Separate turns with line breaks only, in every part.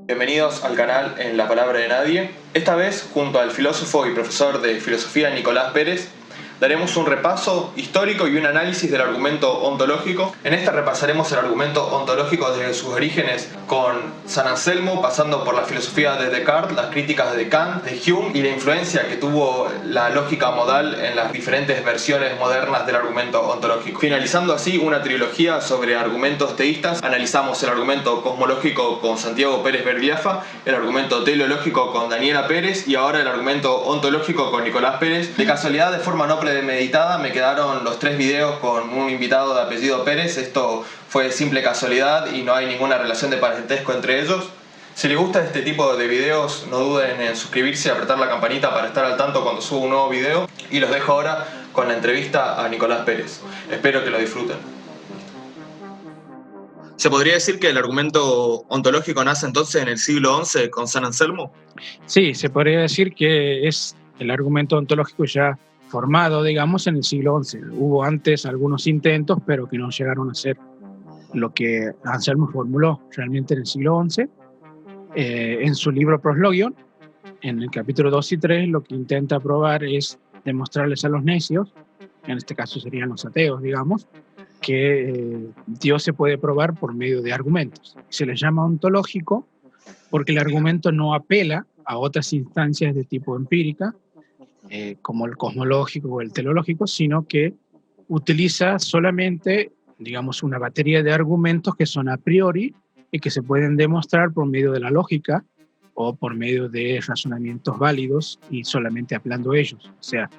Bienvenidos al canal En la Palabra de Nadie. Esta vez, junto al filósofo y profesor de filosofía Nicolás Pérez, daremos un repaso histórico y un análisis del argumento ontológico. En esta repasaremos el argumento ontológico desde sus orígenes con San Anselmo, pasando por la filosofía de Descartes, las críticas de Kant, de Hume y la influencia que tuvo la lógica modal en las diferentes versiones modernas del argumento ontológico. Finalizando así una trilogía sobre argumentos teístas, analizamos el argumento cosmológico con Santiago Pérez Berviafa, el argumento teleológico con Daniela Pérez y ahora el argumento ontológico con Nicolás Pérez. De casualidad, de forma no premeditada, me quedaron los 3 videos con un invitado de apellido Pérez. Esto fue simple casualidad y no hay ninguna relación de parentesco entre ellos. Si les gusta este tipo de videos, no duden en suscribirse y apretar la campanita para estar al tanto cuando suba un nuevo video. Y los dejo ahora con la entrevista a Nicolás Pérez. Espero que lo disfruten. ¿Se podría decir que el argumento ontológico nace entonces en el siglo XI con San Anselmo?
Sí, se podría decir que es el argumento ontológico ya formado, digamos, en el siglo XI. Hubo antes algunos intentos, pero que no llegaron a ser lo que Anselmo formuló realmente en el siglo XI. En su libro Proslogion, en el capítulo 2 y 3, lo que intenta probar es demostrarles a los necios, en este caso serían los ateos, digamos, que Dios se puede probar por medio de argumentos. Se le llama ontológico porque el argumento no apela a otras instancias de tipo empírica, como el cosmológico o el teleológico, sino que utiliza solamente, digamos, una batería de argumentos que son a priori y que se pueden demostrar por medio de la lógica o por medio de razonamientos válidos y solamente hablando ellos. O sea,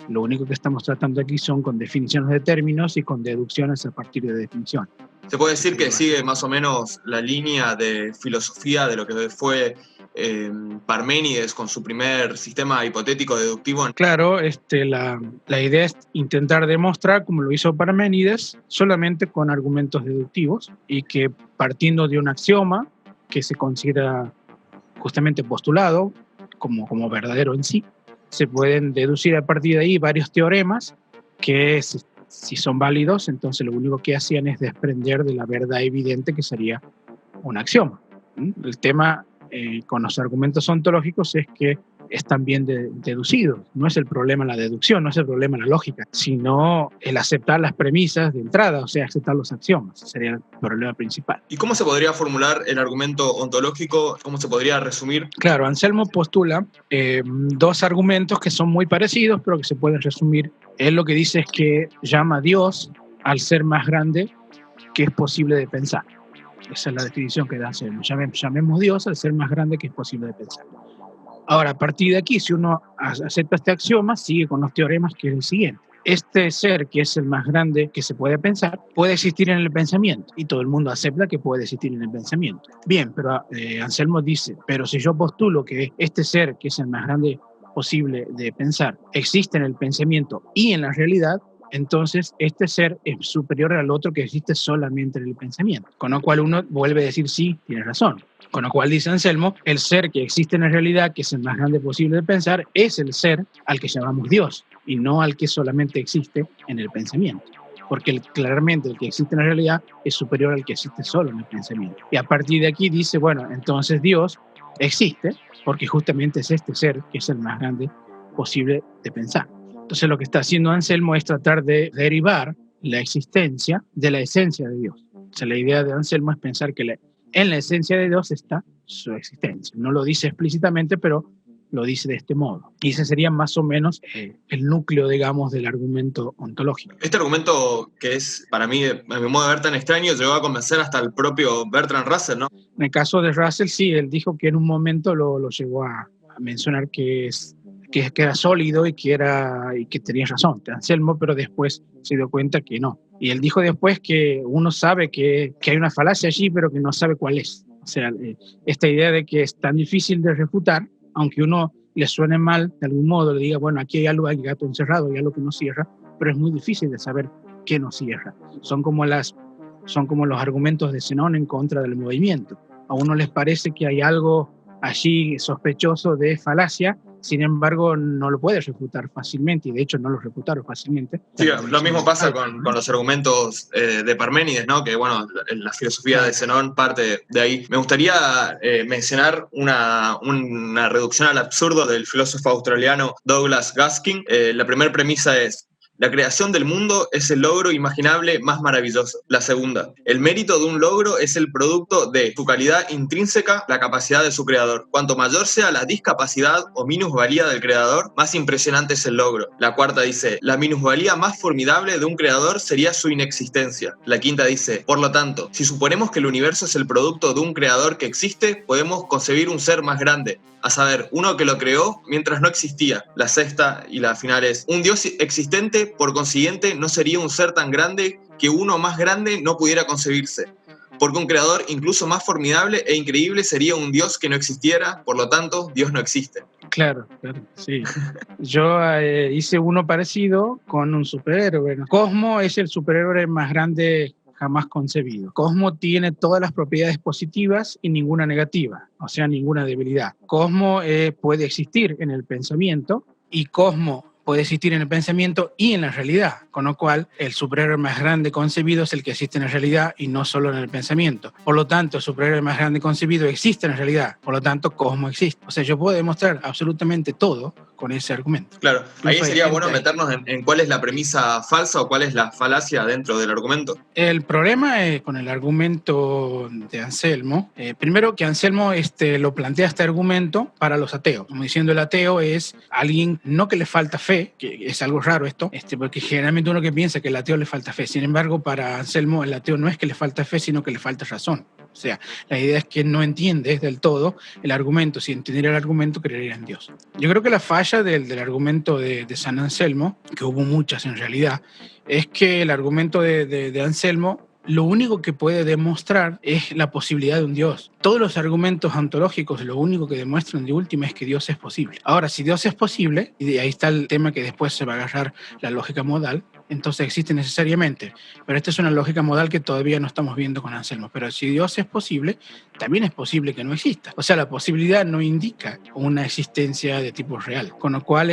lo único que estamos tratando aquí son con definiciones de términos y con deducciones a partir de definiciones.
¿Se puede decir que sigue más o menos la línea de filosofía de lo que fue Parménides con su primer sistema hipotético deductivo?
Claro, la idea es intentar demostrar, como lo hizo Parménides, solamente con argumentos deductivos y que partiendo de un axioma que se considera justamente postulado como verdadero en sí, se pueden deducir a partir de ahí varios teoremas que si son válidos, entonces lo único que hacían es desprender de la verdad evidente que sería un axioma. El tema con los argumentos ontológicos es que están bien deducidos. No es el problema la deducción, no es el problema la lógica, sino el aceptar las premisas de entrada, o sea, aceptar los axiomas. Ese sería el problema principal.
¿Y cómo se podría formular el argumento ontológico? ¿Cómo se podría resumir?
Claro, Anselmo postula dos argumentos que son muy parecidos, pero que se pueden resumir. Él lo que dice es que llama a Dios al ser más grande que es posible de pensar. Esa es la definición que da Anselmo. Llamemos Dios al ser más grande que es posible de pensar. Ahora, a partir de aquí, si uno acepta este axioma, sigue con los teoremas, que es el siguiente. Este ser, que es el más grande que se puede pensar, puede existir en el pensamiento, y todo el mundo acepta que puede existir en el pensamiento. Bien, pero Anselmo dice, pero si yo postulo que este ser, que es el más grande posible de pensar, existe en el pensamiento y en la realidad, entonces este ser es superior al otro que existe solamente en el pensamiento. Con lo cual uno vuelve a decir, sí, tiene razón. Con lo cual, dice Anselmo, el ser que existe en la realidad, que es el más grande posible de pensar, es el ser al que llamamos Dios y no al que solamente existe en el pensamiento. Porque claramente el que existe en la realidad es superior al que existe solo en el pensamiento. Y a partir de aquí dice, bueno, entonces Dios existe porque justamente es este ser que es el más grande posible de pensar. Entonces lo que está haciendo Anselmo es tratar de derivar la existencia de la esencia de Dios. O sea, la idea de Anselmo es pensar que en la esencia de Dios está su existencia. No lo dice explícitamente, pero lo dice de este modo. Y ese sería más o menos el núcleo, digamos, del argumento ontológico.
Este argumento, que es para mí, a mi modo de ver, tan extraño, llegó a convencer hasta el propio Bertrand Russell, ¿no?
En el caso de Russell, sí, él dijo que en un momento lo llegó a mencionar que era sólido y que tenía razón, Anselmo, pero después se dio cuenta que no. Y él dijo después que uno sabe que hay una falacia allí, pero que no sabe cuál es. O sea, esta idea de que es tan difícil de refutar, aunque uno le suene mal de algún modo, le diga, bueno, aquí hay algo, hay gato encerrado, hay algo que no cierra, pero es muy difícil de saber qué no cierra. Son como los argumentos de Zenón en contra del movimiento. A uno les parece que hay algo allí sospechoso de falacia, sin embargo no lo puedes refutar fácilmente, y de hecho no lo refutaron fácilmente.
Sí, lo mismo pasa con los argumentos de Parménides, ¿no? Que bueno, la filosofía de Zenón parte de ahí. Me gustaría mencionar una reducción al absurdo del filósofo australiano Douglas Gaskin. La primera premisa es: la creación del mundo es el logro imaginable más maravilloso. La segunda: el mérito de un logro es el producto de su calidad intrínseca, la capacidad de su creador. Cuanto mayor sea la discapacidad o minusvalía del creador, más impresionante es el logro. La cuarta dice: la minusvalía más formidable de un creador sería su inexistencia. La quinta dice: por lo tanto, si suponemos que el universo es el producto de un creador que existe, podemos concebir un ser más grande, a saber, uno que lo creó mientras no existía. La sexta y la final es: un Dios existente, por consiguiente, no sería un ser tan grande que uno más grande no pudiera concebirse, porque un creador incluso más formidable e increíble sería un Dios que no existiera, por lo tanto, Dios no existe.
Claro, sí. Yo hice uno parecido con un superhéroe. Cosmo es el superhéroe más grande jamás concebido. Cosmo tiene todas las propiedades positivas y ninguna negativa, o sea, ninguna debilidad. Cosmo puede existir en el pensamiento, y Cosmo puede existir en el pensamiento y en la realidad, con lo cual el superhéroe más grande concebido es el que existe en la realidad y no solo en el pensamiento. Por lo tanto, el superhéroe más grande concebido existe en la realidad, por lo tanto, Cosmo existe. O sea, yo puedo demostrar absolutamente todo con ese argumento.
Claro, ahí sería bueno meternos en cuál es la premisa falsa o cuál es la falacia dentro del argumento.
El problema con el argumento de Anselmo, primero que Anselmo lo plantea este argumento para los ateos, como diciendo el ateo es alguien no que le falta fe, que es algo raro esto, porque generalmente uno que piensa que al ateo le falta fe, sin embargo para Anselmo el ateo no es que le falta fe, sino que le falta razón. O sea, la idea es que no entiendes del todo el argumento. Si entendiera el argumento, creería en Dios. Yo creo que la falla del argumento de San Anselmo, que hubo muchas en realidad, es que el argumento de Anselmo lo único que puede demostrar es la posibilidad de un Dios. Todos los argumentos ontológicos lo único que demuestran de última es que Dios es posible. Ahora, si Dios es posible, y ahí está el tema que después se va a agarrar la lógica modal, entonces existe necesariamente. Pero esta es una lógica modal que todavía no estamos viendo con Anselmo. Pero si Dios es posible, también es posible que no exista. O sea, la posibilidad no indica una existencia de tipo real. Con lo cual,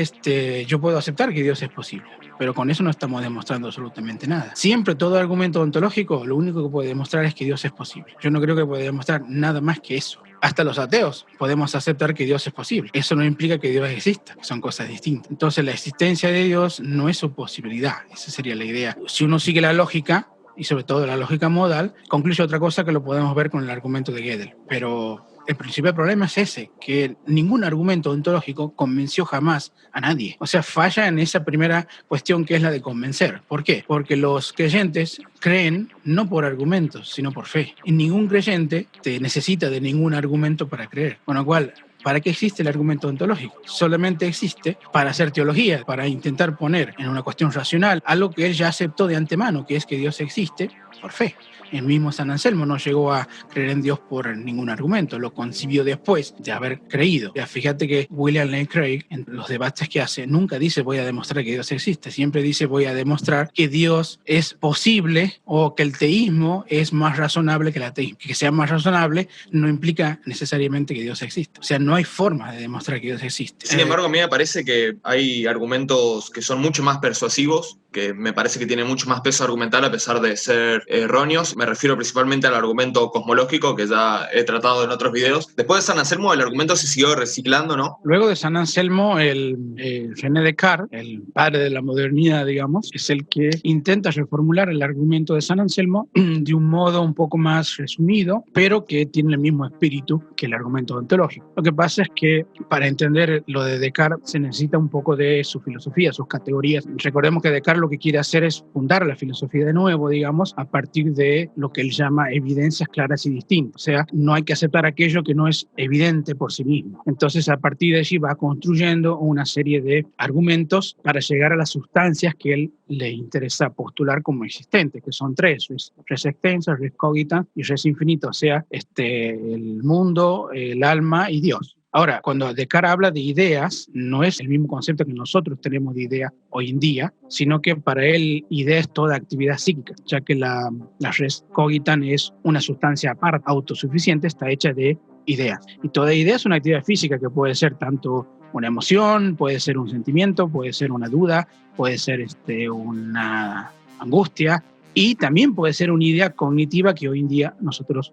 yo puedo aceptar que Dios es posible, pero con eso no estamos demostrando absolutamente nada. Siempre todo argumento ontológico lo único que puede demostrar es que Dios es posible. Yo no creo que pueda demostrar nada más que eso. Hasta los ateos podemos aceptar que Dios es posible. Eso no implica que Dios exista, son cosas distintas. Entonces la existencia de Dios no es su posibilidad, esa sería la idea. Si uno sigue la lógica, y sobre todo la lógica modal, concluye otra cosa que lo podemos ver con el argumento de Gödel. Pero el principal problema es ese, que ningún argumento ontológico convenció jamás a nadie. O sea, falla en esa primera cuestión que es la de convencer. ¿Por qué? Porque los creyentes creen no por argumentos, sino por fe. Y ningún creyente te necesita de ningún argumento para creer. Con lo cual, ¿para qué existe el argumento ontológico? Solamente existe para hacer teología, para intentar poner en una cuestión racional algo que él ya aceptó de antemano, que es que Dios existe por fe. El mismo San Anselmo no llegó a creer en Dios por ningún argumento, lo concibió después de haber creído. Ya, fíjate que William Lane Craig, en los debates que hace, nunca dice voy a demostrar que Dios existe, siempre dice voy a demostrar que Dios es posible o que el teísmo es más razonable que el ateísmo. Que sea más razonable no implica necesariamente que Dios existe. O sea, no hay forma de demostrar que Dios existe.
Sin embargo, a mí me parece que hay argumentos que son mucho más persuasivos, que me parece que tienen mucho más peso argumental a pesar de ser erróneos. Me refiero principalmente al argumento cosmológico, que ya he tratado en otros videos. Después de San Anselmo, el argumento se siguió reciclando, ¿no?
Luego de San Anselmo, René Descartes, el padre de la modernidad, digamos, es el que intenta reformular el argumento de San Anselmo de un modo un poco más resumido, pero que tiene el mismo espíritu que el argumento ontológico. Lo que pasa es que para entender lo de Descartes se necesita un poco de su filosofía, sus categorías. Recordemos que Descartes lo que quiere hacer es fundar la filosofía de nuevo, digamos, a partir de lo que él llama evidencias claras y distintas. O sea, no hay que aceptar aquello que no es evidente por sí mismo. Entonces, a partir de allí va construyendo una serie de argumentos para llegar a las sustancias que él le interesa postular como existentes, que son tres: res extensa, res cogitans y res infinita, o sea, el mundo, el alma y Dios. Ahora, cuando Descartes habla de ideas, no es el mismo concepto que nosotros tenemos de idea hoy en día, sino que para él idea es toda actividad psíquica, ya que la res cogitans es una sustancia aparte, autosuficiente, está hecha de ideas. Y toda idea es una actividad física que puede ser tanto una emoción, puede ser un sentimiento, puede ser una duda, puede ser una angustia, y también puede ser una idea cognitiva que hoy en día nosotros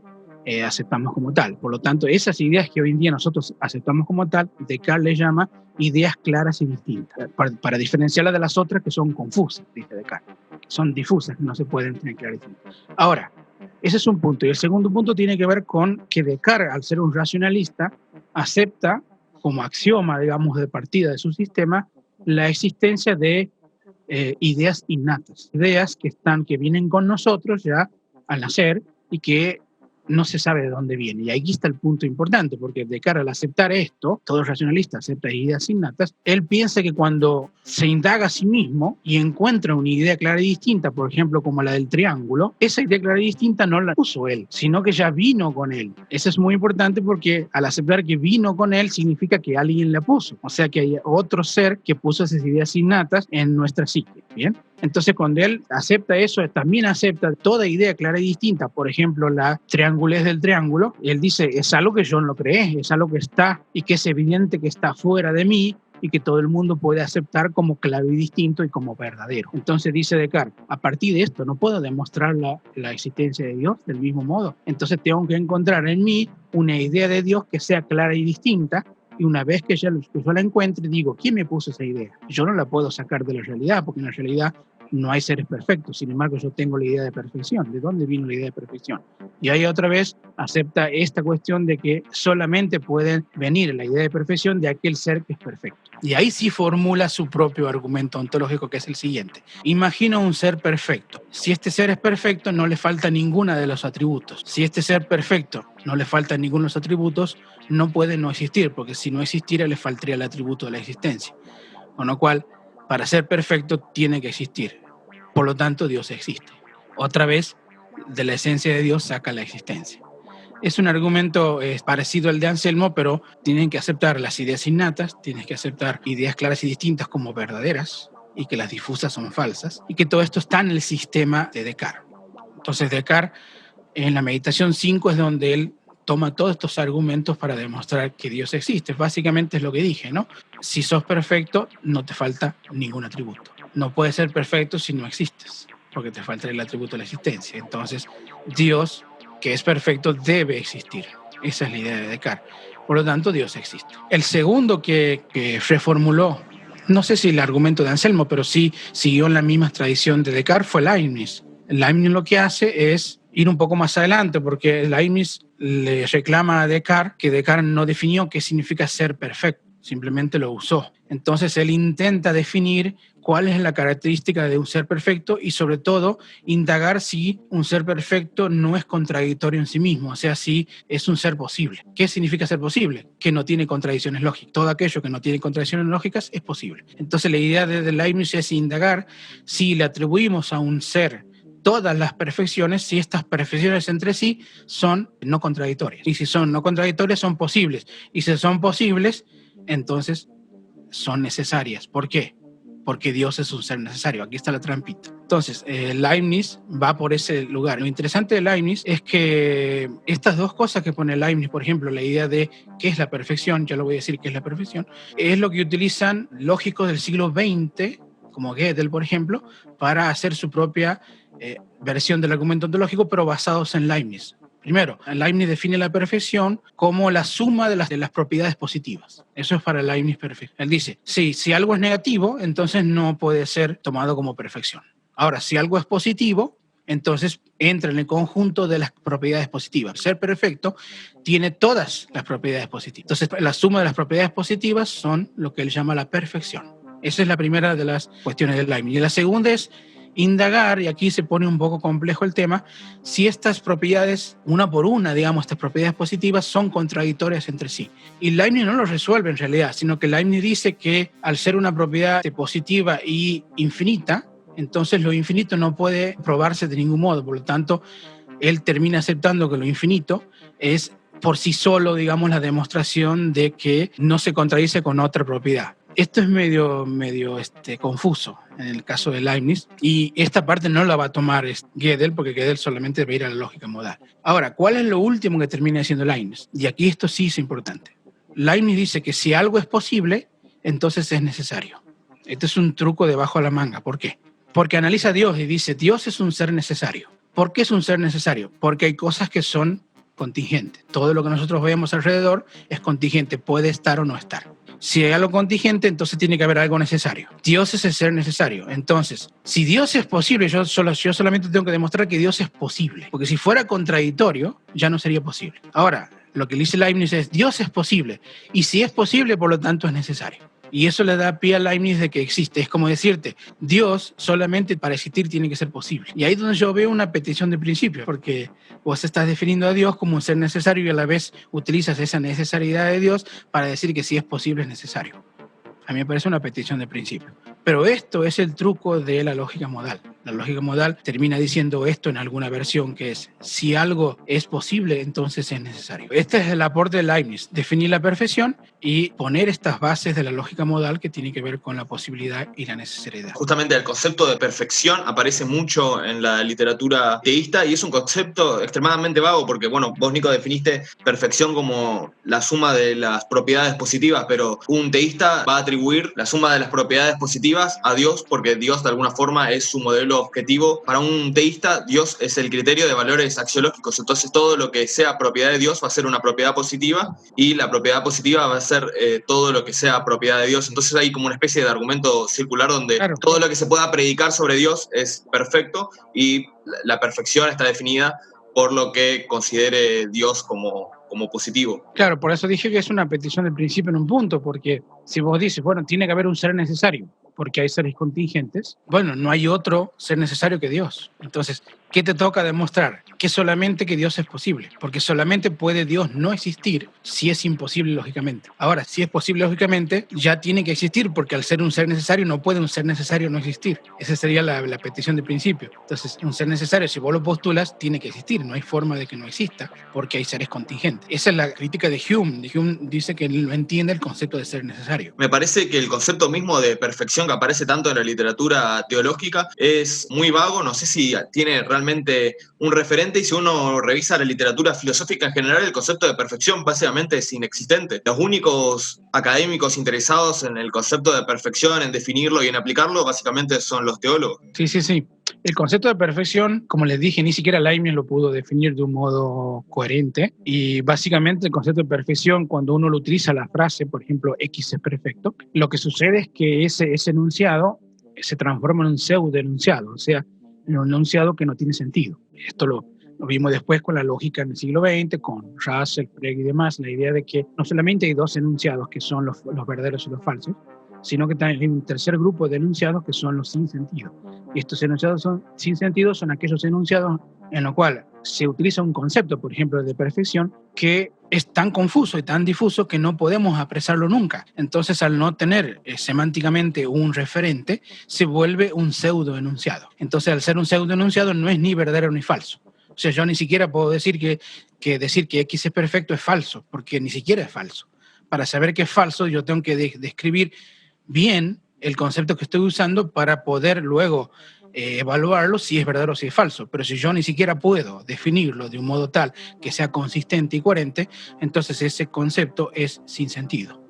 aceptamos como tal. Por lo tanto, esas ideas que hoy en día nosotros aceptamos como tal, Descartes les llama ideas claras y distintas, para diferenciarlas de las otras que son confusas, dice Descartes, son difusas, no se pueden tener claras y distintas. Ahora, ese es un punto. Y el segundo punto tiene que ver con que Descartes, al ser un racionalista, acepta como axioma, digamos, de partida de su sistema, la existencia de ideas innatas, ideas que vienen con nosotros ya al nacer y que no se sabe de dónde viene. Y aquí está el punto importante, porque Descartes, al aceptar esto, todo racionalista acepta ideas innatas, él piensa que cuando se indaga a sí mismo y encuentra una idea clara y distinta, por ejemplo, como la del triángulo, esa idea clara y distinta no la puso él, sino que ya vino con él. Eso es muy importante porque al aceptar que vino con él, significa que alguien la puso. O sea que hay otro ser que puso esas ideas innatas en nuestra psique. ¿Bien? Entonces, cuando él acepta eso, también acepta toda idea clara y distinta. Por ejemplo, la triangulez del triángulo. Él dice, es algo que yo no creé, es algo que está y que es evidente que está fuera de mí y que todo el mundo puede aceptar como claro y distinto y como verdadero. Entonces dice Descartes, a partir de esto no puedo demostrar la existencia de Dios del mismo modo. Entonces tengo que encontrar en mí una idea de Dios que sea clara y distinta. Y una vez que yo la encuentre, digo, ¿quién me puso esa idea? Yo no la puedo sacar de la realidad, porque en la realidad no hay seres perfectos. Sin embargo, yo tengo la idea de perfección. ¿De dónde vino la idea de perfección? Y ahí otra vez acepta esta cuestión de que solamente puede venir la idea de perfección de aquel ser que es perfecto. Y ahí sí formula su propio argumento ontológico, que es el siguiente. Imagina un ser perfecto. Si este ser es perfecto, no le falta ninguno de los atributos. Si este ser perfecto no le falta ninguno de los atributos, no puede no existir, porque si no existiera le faltaría el atributo de la existencia. Con lo cual, para ser perfecto tiene que existir. Por lo tanto, Dios existe. Otra vez, de la esencia de Dios saca la existencia. Es un argumento parecido al de Anselmo, pero tienen que aceptar las ideas innatas, tienes que aceptar ideas claras y distintas como verdaderas, y que las difusas son falsas, y que todo esto está en el sistema de Descartes. Entonces, Descartes, en la meditación 5 es donde él toma todos estos argumentos para demostrar que Dios existe. Básicamente es lo que dije, ¿no? Si sos perfecto, no te falta ningún atributo. No puedes ser perfecto si no existes, porque te falta el atributo de la existencia. Entonces, Dios, que es perfecto, debe existir. Esa es la idea de Descartes. Por lo tanto, Dios existe. El segundo que reformuló, no sé si el argumento de Anselmo, pero sí siguió en la misma tradición de Descartes, fue Leibniz. Leibniz lo que hace es ir un poco más adelante, porque Leibniz le reclama a Descartes que Descartes no definió qué significa ser perfecto, simplemente lo usó. Entonces él intenta definir cuál es la característica de un ser perfecto y sobre todo indagar si un ser perfecto no es contradictorio en sí mismo, o sea, si es un ser posible. ¿Qué significa ser posible? Que no tiene contradicciones lógicas. Todo aquello que no tiene contradicciones lógicas es posible. Entonces la idea de Leibniz es indagar si le atribuimos a un ser todas las perfecciones, si estas perfecciones entre sí son no contradictorias. Y si son no contradictorias, son posibles. Y si son posibles, entonces son necesarias. ¿Por qué? Porque Dios es un ser necesario. Aquí está la trampita. Entonces, Leibniz va por ese lugar. Lo interesante de Leibniz es que estas dos cosas que pone Leibniz, por ejemplo, la idea de qué es la perfección, ya lo voy a decir qué es la perfección, es lo que utilizan lógicos del siglo XX, como Gödel, por ejemplo, para hacer su propia versión del argumento ontológico, pero basados en Leibniz. Primero, Leibniz define la perfección como la suma de las propiedades positivas. Eso es para Leibniz perfecto. Él dice, sí, si algo es negativo, entonces no puede ser tomado como perfección. Ahora, si algo es positivo, entonces entra en el conjunto de las propiedades positivas. Ser perfecto tiene todas las propiedades positivas. Entonces, la suma de las propiedades positivas son lo que él llama la perfección. Esa es la primera de las cuestiones de Leibniz. Y la segunda es indagar, y aquí se pone un poco complejo el tema, si estas propiedades, una por una, digamos, estas propiedades positivas son contradictorias entre sí. Y Leibniz no lo resuelve en realidad, sino que Leibniz dice que al ser una propiedad positiva y infinita, entonces lo infinito no puede probarse de ningún modo. Por lo tanto, él termina aceptando que lo infinito es por sí solo, digamos, la demostración de que no se contradice con otra propiedad. Esto es medio confuso en el caso de Leibniz, y esta parte no la va a tomar Gödel, porque Gödel solamente va a ir a la lógica modal. Ahora, ¿cuál es lo último que termina diciendo Leibniz? Y aquí esto sí es importante. Leibniz dice que si algo es posible, entonces es necesario. Este es un truco debajo de la manga. ¿Por qué? Porque analiza a Dios y dice, Dios es un ser necesario. ¿Por qué es un ser necesario? Porque hay cosas que son contingentes. Todo lo que nosotros vemos alrededor es contingente, puede estar o no estar. Si hay algo contingente, entonces tiene que haber algo necesario. Dios es el ser necesario. Entonces, si Dios es posible, yo solamente tengo que demostrar que Dios es posible. Porque si fuera contradictorio, ya no sería posible. Ahora, lo que dice Leibniz es, Dios es posible. Y si es posible, por lo tanto es necesario. Y eso le da pie a Leibniz de que existe. Es como decirte, Dios solamente para existir tiene que ser posible. Y ahí es donde yo veo una petición de principio, porque vos estás definiendo a Dios como un ser necesario y a la vez utilizas esa necesariedad de Dios para decir que si es posible es necesario. A mí me parece una petición de principio. Pero esto es el truco de la lógica modal. La lógica modal termina diciendo esto en alguna versión, que es, si algo es posible, entonces es necesario. Este es el aporte de Leibniz, definir la perfección y poner estas bases de la lógica modal que tiene que ver con la posibilidad y la necesidad.
Justamente el concepto de perfección aparece mucho en la literatura teísta y es un concepto extremadamente vago porque, bueno, vos, Nico, definiste perfección como la suma de las propiedades positivas, pero un teísta va a atribuir la suma de las propiedades positivas a Dios porque Dios de alguna forma es su modelo objetivo. Para un teísta, Dios es el criterio de valores axiológicos, entonces todo lo que sea propiedad de Dios va a ser una propiedad positiva y la propiedad positiva va a ser todo lo que sea propiedad de Dios. Entonces hay como una especie de argumento circular donde
Claro.
todo lo que se pueda predicar sobre Dios es perfecto y la perfección está definida por lo que considere Dios como positivo.
Claro, por eso dije que es una petición de principio en un punto, porque si vos dices, bueno, tiene que haber un ser necesario, porque hay seres contingentes, bueno, no hay otro ser necesario que Dios. Entonces, ¿qué te toca demostrar? Que solamente que Dios es posible, porque solamente puede Dios no existir si es imposible lógicamente. Ahora, si es posible lógicamente, ya tiene que existir, porque al ser un ser necesario no puede un ser necesario no existir. Esa sería la petición de principio. Entonces, un ser necesario, si vos lo postulas, tiene que existir, no hay forma de que no exista, porque hay seres contingentes. Esa es la crítica de Hume. Hume dice que él no entiende el concepto de ser necesario.
Me parece que el concepto mismo de perfección que aparece tanto en la literatura teológica es muy vago, no sé si tiene realmente un referente y si uno revisa la literatura filosófica en general, el concepto de perfección básicamente es inexistente. Los únicos académicos interesados en el concepto de perfección, en definirlo y en aplicarlo, básicamente son los teólogos.
Sí. El concepto de perfección, como les dije, ni siquiera Leibniz lo pudo definir de un modo coherente. Y básicamente el concepto de perfección, cuando uno lo utiliza la frase, por ejemplo, X es perfecto, lo que sucede es que ese enunciado se transforma en un pseudo-enunciado, o sea, en un enunciado que no tiene sentido. Esto lo vimos después con la lógica en el siglo XX, con Russell, Frege y demás, la idea de que no solamente hay dos enunciados que son los verdaderos y los falsos, sino que también hay un tercer grupo de enunciados que son los sin sentido. Y estos enunciados sin sentido son aquellos enunciados en los cuales se utiliza un concepto, por ejemplo, de perfección, que es tan confuso y tan difuso que no podemos apresarlo nunca. Entonces, al no tener semánticamente un referente, se vuelve un pseudo-enunciado. Entonces, al ser un pseudo-enunciado, no es ni verdadero ni falso. O sea, yo ni siquiera puedo decir que decir que X es perfecto es falso, porque ni siquiera es falso. Para saber que es falso, yo tengo que describir bien el concepto que estoy usando para poder luego evaluarlo si es verdadero o si es falso. Pero si yo ni siquiera puedo definirlo de un modo tal que sea consistente y coherente, entonces ese concepto es sin sentido.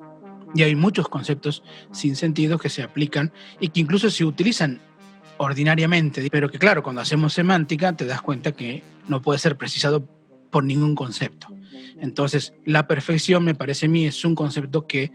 Y hay muchos conceptos sin sentido que se aplican y que incluso se utilizan ordinariamente, pero que claro, cuando hacemos semántica te das cuenta que no puede ser precisado por ningún concepto. Entonces, la perfección, me parece a mí, es un concepto que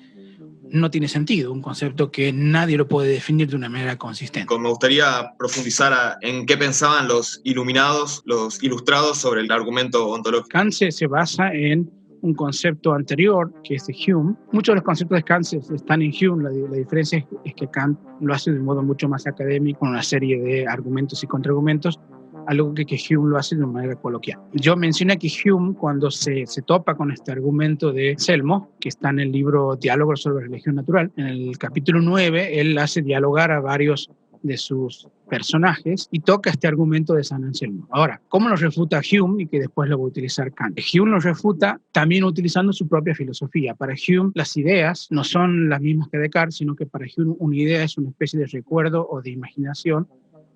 no tiene sentido, un concepto que nadie lo puede definir de una manera consistente.
Me gustaría profundizar en qué pensaban los iluminados, los ilustrados sobre el argumento ontológico.
Kant se basa en un concepto anterior, que es de Hume. Muchos de los conceptos de Kant están en Hume, la diferencia es que Kant lo hace de un modo mucho más académico, con una serie de argumentos y contraargumentos, algo que Hume lo hace de una manera coloquial. Yo mencioné que Hume, cuando se topa con este argumento de Selmo, que está en el libro Diálogos sobre religión natural, en el capítulo 9, él hace dialogar a varios de sus personajes y toca este argumento de San Anselmo. Ahora, ¿cómo lo refuta Hume y que después lo va a utilizar Kant? Hume lo refuta también utilizando su propia filosofía. Para Hume, las ideas no son las mismas que Descartes, sino que para Hume una idea es una especie de recuerdo o de imaginación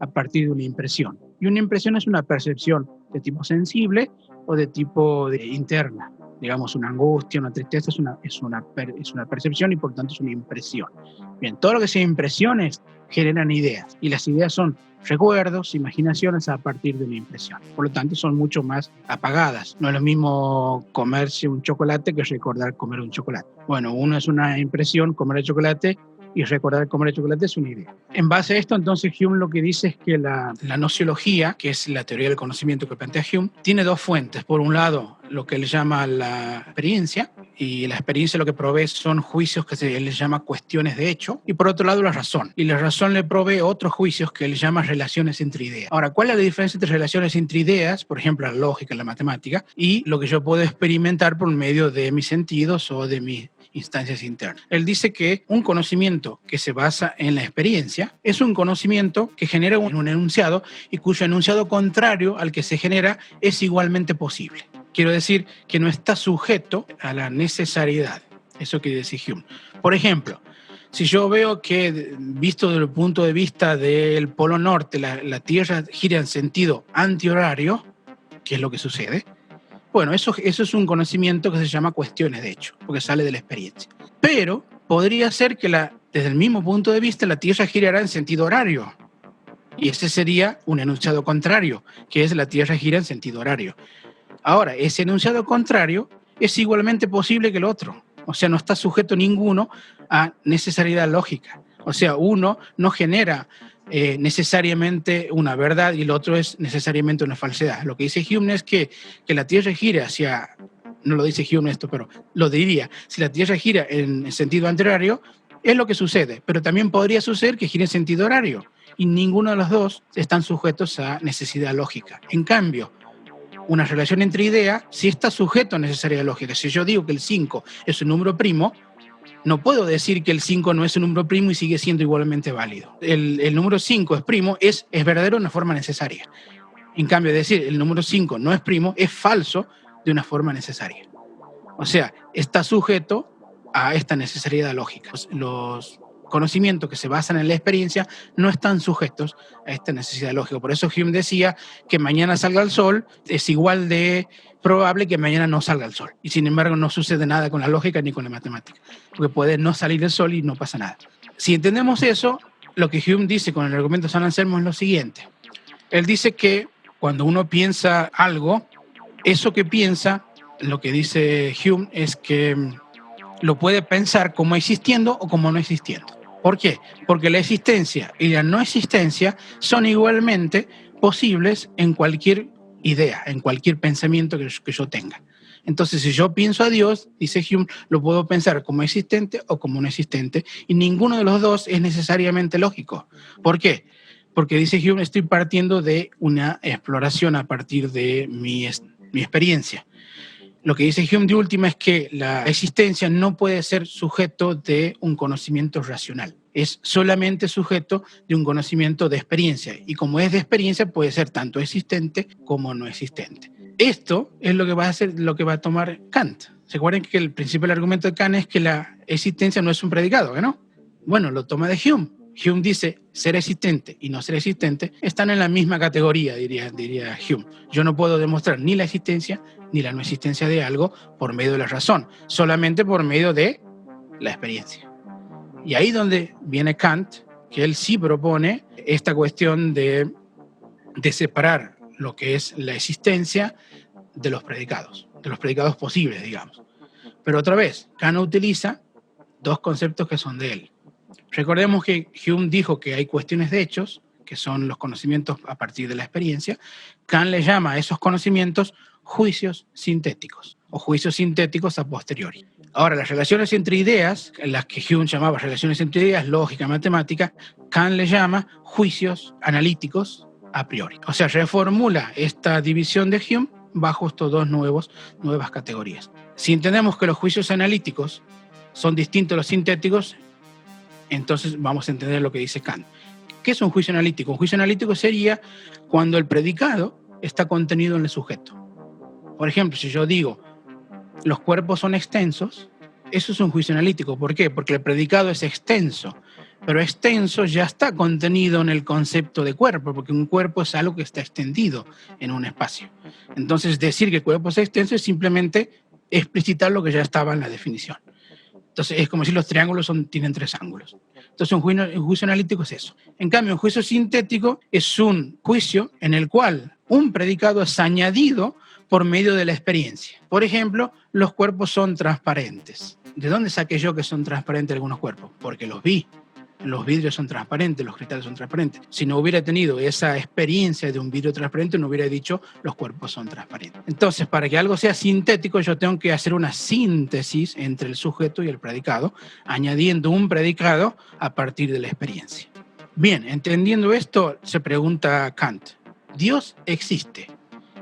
a partir de una impresión. Y una impresión es una percepción de tipo sensible o de tipo interna. Digamos, una angustia, una tristeza es una percepción y por tanto es una impresión. Bien, todo lo que sea impresiones generan ideas y las ideas son recuerdos, imaginaciones a partir de una impresión. Por lo tanto, son mucho más apagadas. No es lo mismo comerse un chocolate que recordar comer un chocolate. Bueno, uno es una impresión, comer el chocolate, y recordar comer el chocolate es una idea. En base a esto, entonces, Hume lo que dice es que la nociología, que es la teoría del conocimiento que plantea Hume, tiene dos fuentes. Por un lado, lo que él llama la experiencia, y la experiencia lo que provee son juicios que él llama cuestiones de hecho, y por otro lado la razón. Y la razón le provee otros juicios que él llama relaciones entre ideas. Ahora, ¿cuál es la diferencia entre relaciones entre ideas, por ejemplo, la lógica, la matemática, y lo que yo puedo experimentar por medio de mis sentidos o de mis instancias internas? Él dice que un conocimiento que se basa en la experiencia es un conocimiento que genera un enunciado y cuyo enunciado contrario al que se genera es igualmente posible. Quiero decir que no está sujeto a la necesariedad. Eso quiere decir Hume. Por ejemplo, si yo veo que, visto desde el punto de vista del Polo Norte, la Tierra gira en sentido antihorario, ¿qué es lo que sucede? Bueno, eso es un conocimiento que se llama cuestiones de hecho, porque sale de la experiencia. Pero podría ser que desde el mismo punto de vista la Tierra girará en sentido horario. Y ese sería un enunciado contrario, que es la Tierra gira en sentido horario. Ahora, ese enunciado contrario es igualmente posible que el otro. O sea, no está sujeto ninguno a necesariedad lógica. O sea, uno no genera necesariamente una verdad y el otro es necesariamente una falsedad. Lo que dice Hume es que la Tierra gira hacia, no lo dice Hume esto, pero lo diría, si la Tierra gira en sentido antihorario, es lo que sucede, pero también podría suceder que gire en sentido horario y ninguno de los dos están sujetos a necesidad lógica. En cambio, una relación entre ideas sí está sujeto a necesidad lógica. Si yo digo que el 5 es un número primo, no puedo decir que el 5 no es un número primo y sigue siendo igualmente válido. El número 5 es primo, es verdadero de una forma necesaria. En cambio, decir el número 5 no es primo es falso de una forma necesaria. O sea, está sujeto a esta necesidad lógica. Los conocimientos que se basan en la experiencia no están sujetos a esta necesidad lógica. Por eso Hume decía que mañana salga el sol es igual de probable que mañana no salga el sol. Y sin embargo no sucede nada con la lógica ni con la matemática, porque puede no salir el sol y no pasa nada. Si entendemos eso, lo que Hume dice con el argumento de San Anselmo es lo siguiente. Él dice que cuando uno piensa algo, eso que piensa, lo que dice Hume es que lo puede pensar como existiendo o como no existiendo. ¿Por qué? Porque la existencia y la no existencia son igualmente posibles en cualquier idea, en cualquier pensamiento que yo tenga. Entonces, si yo pienso a Dios, dice Hume, lo puedo pensar como existente o como no existente, y ninguno de los dos es necesariamente lógico. ¿Por qué? Porque dice Hume, estoy partiendo de una exploración a partir de mi experiencia. Lo que dice Hume de última es que la existencia no puede ser sujeto de un conocimiento racional. Es solamente sujeto de un conocimiento de experiencia. Y como es de experiencia, puede ser tanto existente como no existente. Esto es lo que va a tomar Kant. ¿Se acuerdan que el principal argumento de Kant es que la existencia no es un predicado, ¿no? Bueno, lo toma de Hume. Hume dice, ser existente y no ser existente están en la misma categoría, diría Hume. Yo no puedo demostrar ni la existencia ni la no existencia de algo por medio de la razón, solamente por medio de la experiencia. Y ahí donde viene Kant, que él sí propone esta cuestión de separar lo que es la existencia de los predicados posibles, digamos. Pero otra vez, Kant utiliza dos conceptos que son de él. Recordemos que Hume dijo que hay cuestiones de hechos, que son los conocimientos a partir de la experiencia. Kant le llama a esos conocimientos juicios sintéticos o juicios sintéticos a posteriori. Ahora, las relaciones entre ideas, las que Hume llamaba relaciones entre ideas, lógica, matemática, Kant le llama juicios analíticos a priori. O sea, reformula esta división de Hume bajo estos dos nuevas categorías. Si entendemos que los juicios analíticos son distintos a los sintéticos, entonces vamos a entender lo que dice Kant. ¿Qué es un juicio analítico? Un juicio analítico sería cuando el predicado está contenido en el sujeto. Por ejemplo, si yo digo, los cuerpos son extensos, eso es un juicio analítico. ¿Por qué? Porque el predicado es extenso, pero extenso ya está contenido en el concepto de cuerpo, porque un cuerpo es algo que está extendido en un espacio. Entonces, decir que el cuerpo es extenso es simplemente explicitar lo que ya estaba en la definición. Entonces, es como si los triángulos tienen 3 ángulos. Entonces, un juicio analítico es eso. En cambio, un juicio sintético es un juicio en el cual un predicado es añadido por medio de la experiencia. Por ejemplo, los cuerpos son transparentes. ¿De dónde saqué yo que son transparentes algunos cuerpos? Porque los vi. Los vidrios son transparentes, los cristales son transparentes. Si no hubiera tenido esa experiencia de un vidrio transparente, no hubiera dicho los cuerpos son transparentes. Entonces, para que algo sea sintético, yo tengo que hacer una síntesis entre el sujeto y el predicado, añadiendo un predicado a partir de la experiencia. Bien, entendiendo esto, se pregunta Kant, ¿Dios existe?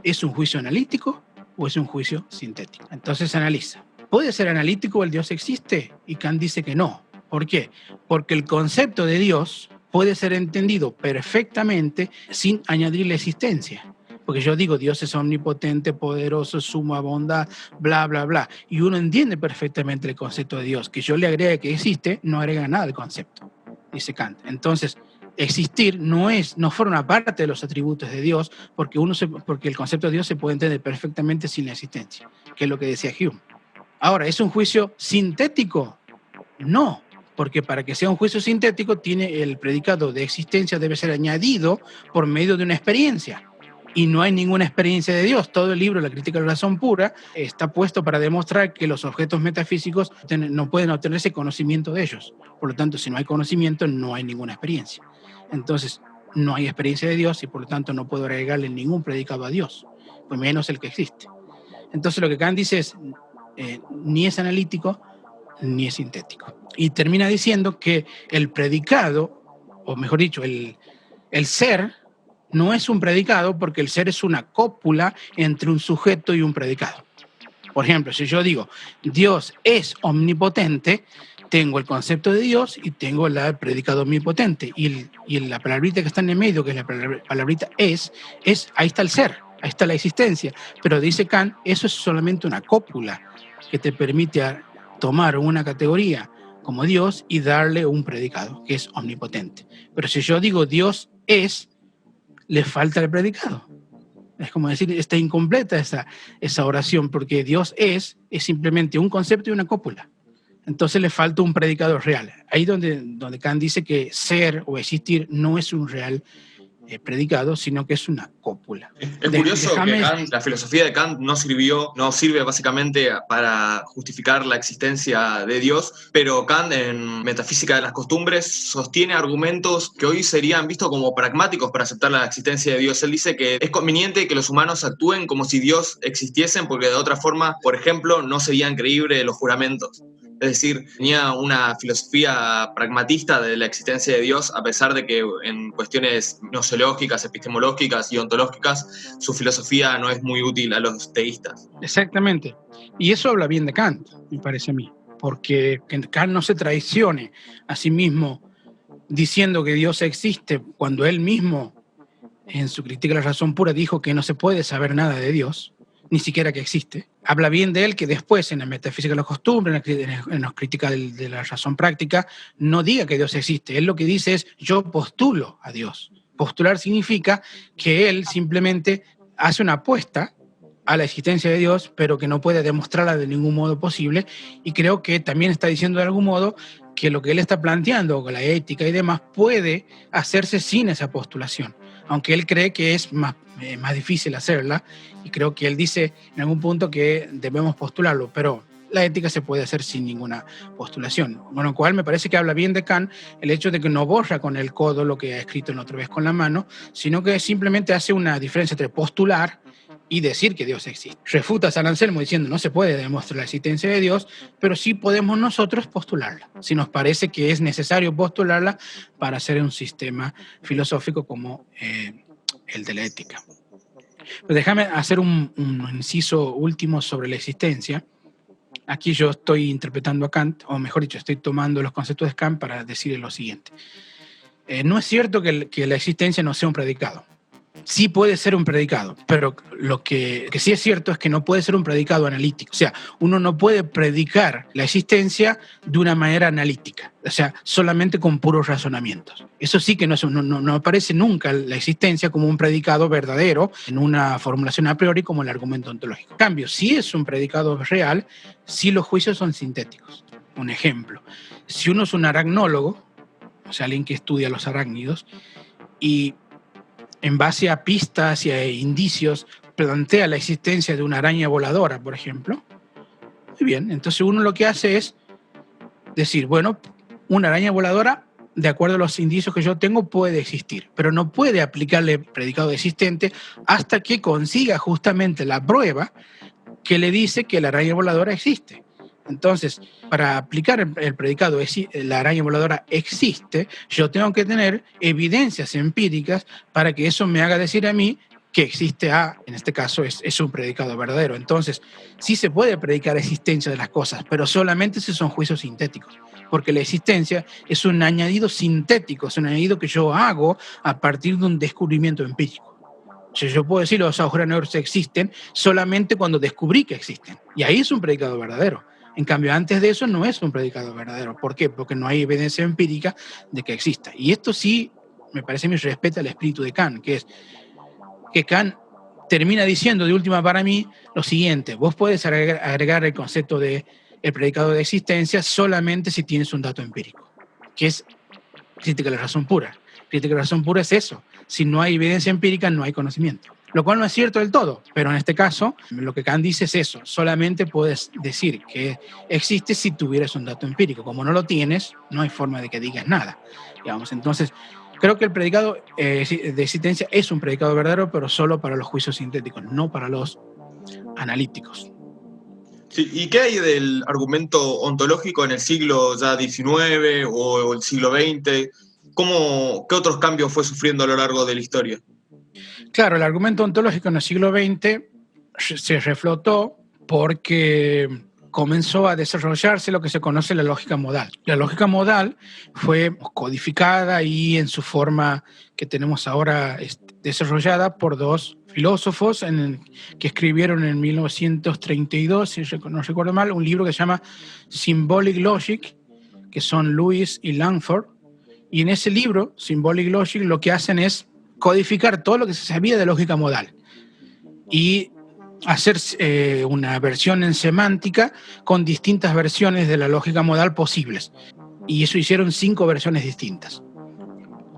¿Es un juicio analítico o es un juicio sintético? Entonces analiza. ¿Puede ser analítico el Dios existe? Y Kant dice que no. ¿Por qué? Porque el concepto de Dios puede ser entendido perfectamente sin añadirle existencia. Porque yo digo, Dios es omnipotente, poderoso, suma bondad, bla, bla, bla. Y uno entiende perfectamente el concepto de Dios. Que yo le agregue que existe, no agrega nada al concepto, dice Kant. Entonces, existir no forma parte de los atributos de Dios, porque el concepto de Dios se puede entender perfectamente sin la existencia, que es lo que decía Hume. Ahora, ¿es un juicio sintético? No. Porque para que sea un juicio sintético, el predicado de existencia debe ser añadido por medio de una experiencia. Y no hay ninguna experiencia de Dios. Todo el libro, La crítica de la razón pura, está puesto para demostrar que los objetos metafísicos no pueden obtenerse conocimiento de ellos. Por lo tanto, si no hay conocimiento, no hay ninguna experiencia. Entonces, no hay experiencia de Dios y por lo tanto no puedo agregarle ningún predicado a Dios, pues menos el que existe. Entonces, lo que Kant dice es, ni es analítico, ni es sintético. Y termina diciendo que el predicado, o mejor dicho, el ser, no es un predicado porque el ser es una cópula entre un sujeto y un predicado. Por ejemplo, si yo digo, Dios es omnipotente, tengo el concepto de Dios y tengo el predicado omnipotente. Y la palabrita que está en el medio, que es la palabrita es, ahí está el ser, ahí está la existencia. Pero dice Kant, eso es solamente una cópula que te permite tomar una categoría como Dios y darle un predicado, que es omnipotente. Pero si yo digo Dios es, le falta el predicado. Es como decir, está incompleta esa oración, porque Dios es simplemente un concepto y una cópula. Entonces le falta un predicado real. Ahí donde Kant dice que ser o existir no es un real predicado, sino que es una cópula.
Es curioso que la filosofía de Kant no sirve básicamente para justificar la existencia de Dios, pero Kant en Metafísica de las Costumbres sostiene argumentos que hoy serían vistos como pragmáticos para aceptar la existencia de Dios. Él dice que es conveniente que los humanos actúen como si Dios existiesen, porque de otra forma, por ejemplo, no serían creíbles los juramentos. Es decir, tenía una filosofía pragmatista de la existencia de Dios, a pesar de que en cuestiones gnoseológicas, epistemológicas y ontológicas, su filosofía no es muy útil a los teístas.
Exactamente. Y eso habla bien de Kant, me parece a mí, porque que Kant no se traicione a sí mismo diciendo que Dios existe cuando él mismo, en su crítica de la razón pura, dijo que no se puede saber nada de Dios, ni siquiera que existe. Habla bien de él que después en la Metafísica de la Costumbre, en la crítica de la razón práctica, no diga que Dios existe. Él lo que dice es, yo postulo a Dios. Postular significa que él simplemente hace una apuesta a la existencia de Dios, pero que no puede demostrarla de ningún modo posible, y creo que también está diciendo de algún modo que lo que él está planteando con la ética y demás puede hacerse sin esa postulación, aunque él cree que es más difícil hacerla, y creo que él dice en algún punto que debemos postularlo, pero la ética se puede hacer sin ninguna postulación. Con lo cual me parece que habla bien de Kant el hecho de que no borra con el codo lo que ha escrito en otra vez con la mano, sino que simplemente hace una diferencia entre postular y decir que Dios existe. Refuta a San Anselmo diciendo no se puede demostrar la existencia de Dios, pero sí podemos nosotros postularla, si nos parece que es necesario postularla para hacer un sistema filosófico como el de la ética. Pero déjame hacer un inciso último sobre la existencia. Aquí yo estoy interpretando a Kant, o mejor dicho, estoy tomando los conceptos de Kant para decirle lo siguiente. No es cierto que la existencia no sea un predicado. sí puede ser un predicado, pero lo que sí es cierto es que no puede ser un predicado analítico. O sea, uno no puede predicar la existencia de una manera analítica, o sea, solamente con puros razonamientos. Eso sí que no aparece nunca la existencia como un predicado verdadero en una formulación a priori como el argumento ontológico. En cambio, si es un predicado real, sí los juicios son sintéticos. Un ejemplo, si uno es un aracnólogo, o sea, alguien que estudia los arácnidos, y en base a pistas y a indicios plantea la existencia de una araña voladora, por ejemplo, muy bien, entonces uno lo que hace es decir, bueno, una araña voladora, de acuerdo a los indicios que yo tengo, puede existir, pero no puede aplicarle predicado existente hasta que consiga justamente la prueba que le dice que la araña voladora existe. Entonces, para aplicar el predicado la araña voladora existe, yo tengo que tener evidencias empíricas para que eso me haga decir a mí que existe A, en este caso es un predicado verdadero. Entonces, sí se puede predicar existencia de las cosas, pero solamente si son juicios sintéticos, porque la existencia es un añadido sintético, es un añadido que yo hago a partir de un descubrimiento empírico. O sea, yo puedo decir los agujeros negros existen solamente cuando descubrí que existen, y ahí es un predicado verdadero. En cambio, antes de eso no es un predicado verdadero. ¿Por qué? Porque no hay evidencia empírica de que exista. Y esto sí, me parece, me respeta el espíritu de Kant, que es que Kant termina diciendo de última para mí lo siguiente: vos puedes agregar el concepto de el predicado de existencia solamente si tienes un dato empírico, que es crítica de la razón pura. Crítica de la razón pura es eso. Si no hay evidencia empírica, no hay conocimiento. Lo cual no es cierto del todo, pero en este caso, lo que Kant dice es eso. Solamente puedes decir que existe si tuvieras un dato empírico. Como no lo tienes, no hay forma de que digas nada. Digamos, entonces, creo que el predicado de existencia es un predicado verdadero, pero solo para los juicios sintéticos, no para los analíticos.
Sí, ¿y qué hay del argumento ontológico en el siglo ya XIX o el siglo XX? ¿Qué otros cambios fue sufriendo a lo largo de la historia?
Claro, el argumento ontológico en el siglo XX se reflotó porque comenzó a desarrollarse lo que se conoce la lógica modal. La lógica modal fue codificada y en su forma que tenemos ahora desarrollada por dos filósofos que escribieron en 1932, si no recuerdo mal, un libro que se llama Symbolic Logic, que son Lewis y Langford. Y en ese libro, Symbolic Logic, lo que hacen es codificar todo lo que se sabía de lógica modal y hacer una versión en semántica con distintas versiones de la lógica modal posibles. Y eso hicieron 5 versiones distintas.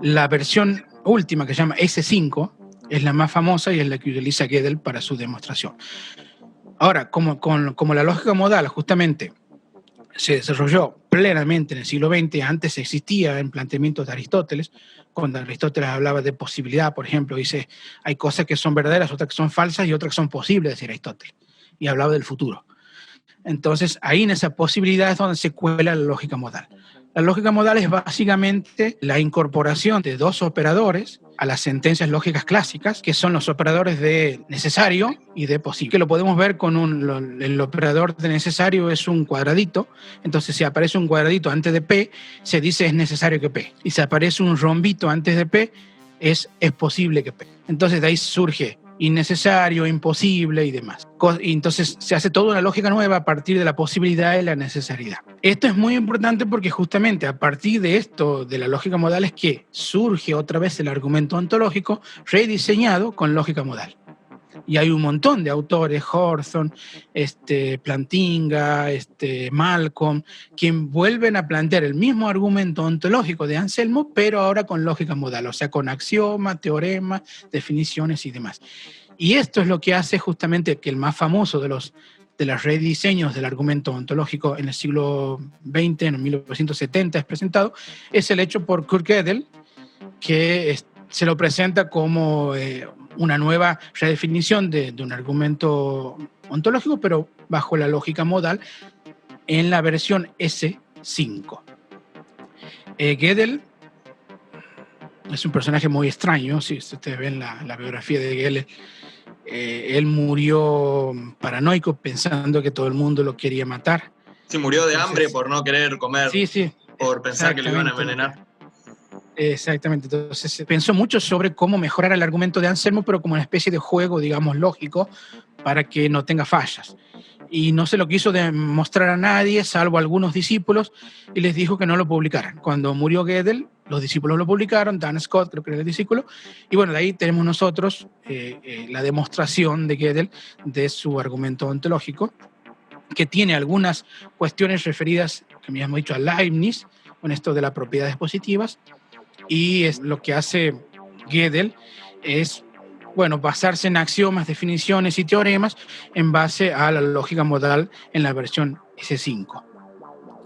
La versión última, que se llama S5, es la más famosa y es la que utiliza Gödel para su demostración. Ahora, como la lógica modal justamente se desarrolló plenamente en el siglo XX, antes existía en planteamientos de Aristóteles, cuando Aristóteles hablaba de posibilidad, por ejemplo, dice, hay cosas que son verdaderas, otras que son falsas y otras que son posibles, decía Aristóteles, y hablaba del futuro. Entonces, ahí en esa posibilidad es donde se cuela la lógica modal. La lógica modal es básicamente la incorporación de dos operadores a las sentencias lógicas clásicas, que son los operadores de necesario y de posible. Que lo podemos ver con el operador de necesario es un cuadradito, entonces si aparece un cuadradito antes de P, se dice es necesario que P. Y si aparece un rombito antes de P, es posible que P. Entonces de ahí surge innecesario, imposible y demás. Y entonces se hace toda una lógica nueva a partir de la posibilidad y la necesidad. Esto es muy importante porque justamente a partir de esto, de la lógica modal, es que surge otra vez el argumento ontológico rediseñado con lógica modal. Y hay un montón de autores, Hawthorne, Plantinga, Malcolm, quien vuelven a plantear el mismo argumento ontológico de Anselmo, pero ahora con lógica modal, o sea, con axioma, teorema, definiciones y demás. Y esto es lo que hace justamente que el más famoso de los rediseños del argumento ontológico en el siglo XX, en 1970 es presentado, es el hecho por Kurt Gödel, que se lo presenta como una nueva redefinición de un argumento ontológico, pero bajo la lógica modal, en la versión S5. Gödel es un personaje muy extraño, si ustedes ven la biografía de Gödel, él murió paranoico pensando que todo el mundo lo quería matar.
Sí, murió de hambre por no querer comer,
sí,
por pensar que lo iban a envenenar.
Exactamente. Entonces se pensó mucho sobre cómo mejorar el argumento de Anselmo, pero como una especie de juego, digamos, lógico, para que no tenga fallas. Y no se lo quiso demostrar a nadie, salvo a algunos discípulos, y les dijo que no lo publicaran. Cuando murió Gödel, los discípulos lo publicaron, Dan Scott creo que era el discípulo, y bueno, de ahí tenemos nosotros la demostración de Gödel de su argumento ontológico, que tiene algunas cuestiones referidas, que me hemos dicho, a Leibniz, con esto de las propiedades positivas, y es lo que hace Gödel es, bueno, basarse en axiomas, definiciones y teoremas en base a la lógica modal en la versión S5.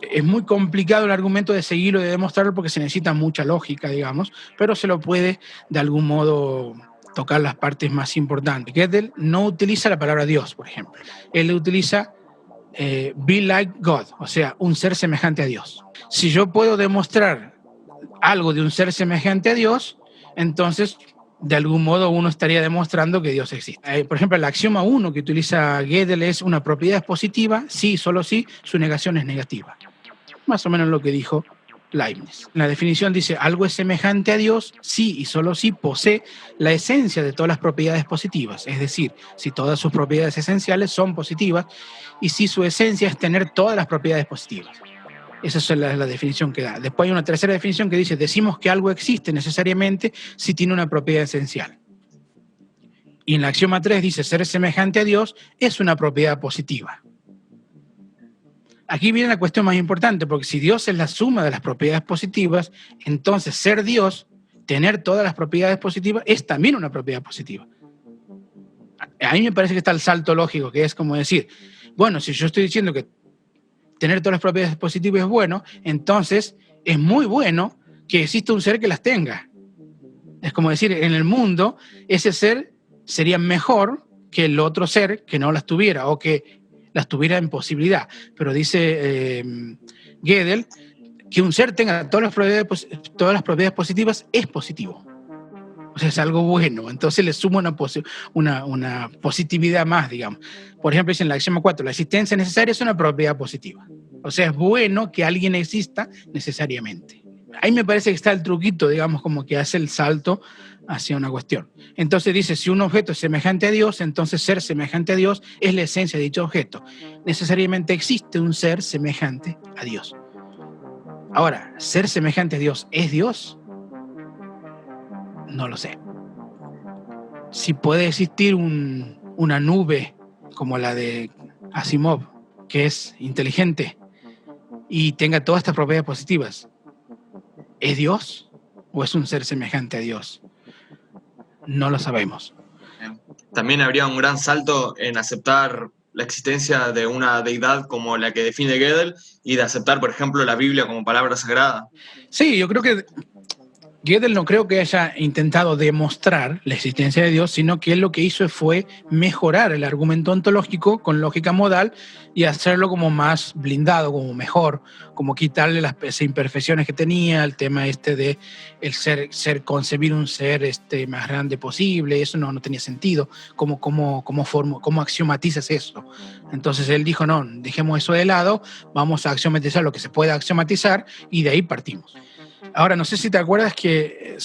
Es muy complicado el argumento de seguirlo y de demostrarlo porque se necesita mucha lógica, digamos, pero se lo puede de algún modo tocar las partes más importantes. Gödel no utiliza la palabra Dios, por ejemplo. Él utiliza be like God, o sea, un ser semejante a Dios. Si yo puedo demostrar algo de un ser semejante a Dios, entonces de algún modo uno estaría demostrando que Dios existe. Por ejemplo, el axioma 1 que utiliza Gödel es una propiedad es positiva, sí, solo sí, su negación es negativa. Más o menos lo que dijo Leibniz. La definición dice, algo es semejante a Dios, sí y solo sí posee la esencia de todas las propiedades positivas, es decir, si todas sus propiedades esenciales son positivas y si su esencia es tener todas las propiedades positivas. Esa es la definición que da. Después hay una tercera definición que dice, decimos que algo existe necesariamente si tiene una propiedad esencial. Y en el axioma 3 dice, ser semejante a Dios es una propiedad positiva. Aquí viene la cuestión más importante, porque si Dios es la suma de las propiedades positivas, entonces ser Dios, tener todas las propiedades positivas, es también una propiedad positiva. A mí me parece que está el salto lógico, que es como decir, bueno, si yo estoy diciendo que tener todas las propiedades positivas es bueno, entonces es muy bueno que exista un ser que las tenga. Es como decir, en el mundo, ese ser sería mejor que el otro ser que no las tuviera o que las tuviera en posibilidad. Pero dice Gödel que un ser tenga todas las propiedades positivas es positivo. O sea, es algo bueno. Entonces le suma una positividad más, digamos. Por ejemplo, dice en la axioma 4, la existencia necesaria es una propiedad positiva. O sea, es bueno que alguien exista necesariamente. Ahí me parece que está el truquito, digamos, como que hace el salto hacia una cuestión. Entonces dice, si un objeto es semejante a Dios, entonces ser semejante a Dios es la esencia de dicho objeto. Necesariamente existe un ser semejante a Dios. Ahora, ¿ser semejante a Dios es Dios? No lo sé. Si puede existir una nube como la de Asimov, que es inteligente y tenga todas estas propiedades positivas, ¿es Dios o es un ser semejante a Dios? No lo sabemos.
También habría un gran salto en aceptar la existencia de una deidad como la que define Gödel y de aceptar, por ejemplo, la Biblia como palabra sagrada.
Sí, yo creo que Gödel no creo que haya intentado demostrar la existencia de Dios, sino que él lo que hizo fue mejorar el argumento ontológico con lógica modal y hacerlo como más blindado, como mejor, como quitarle las imperfecciones que tenía, el tema de el concebir un ser más grande posible, eso no tenía sentido. ¿Cómo axiomatizas eso? Entonces él dijo, no, dejemos eso de lado, vamos a axiomatizar lo que se pueda axiomatizar y de ahí partimos. Ahora, no sé si te acuerdas que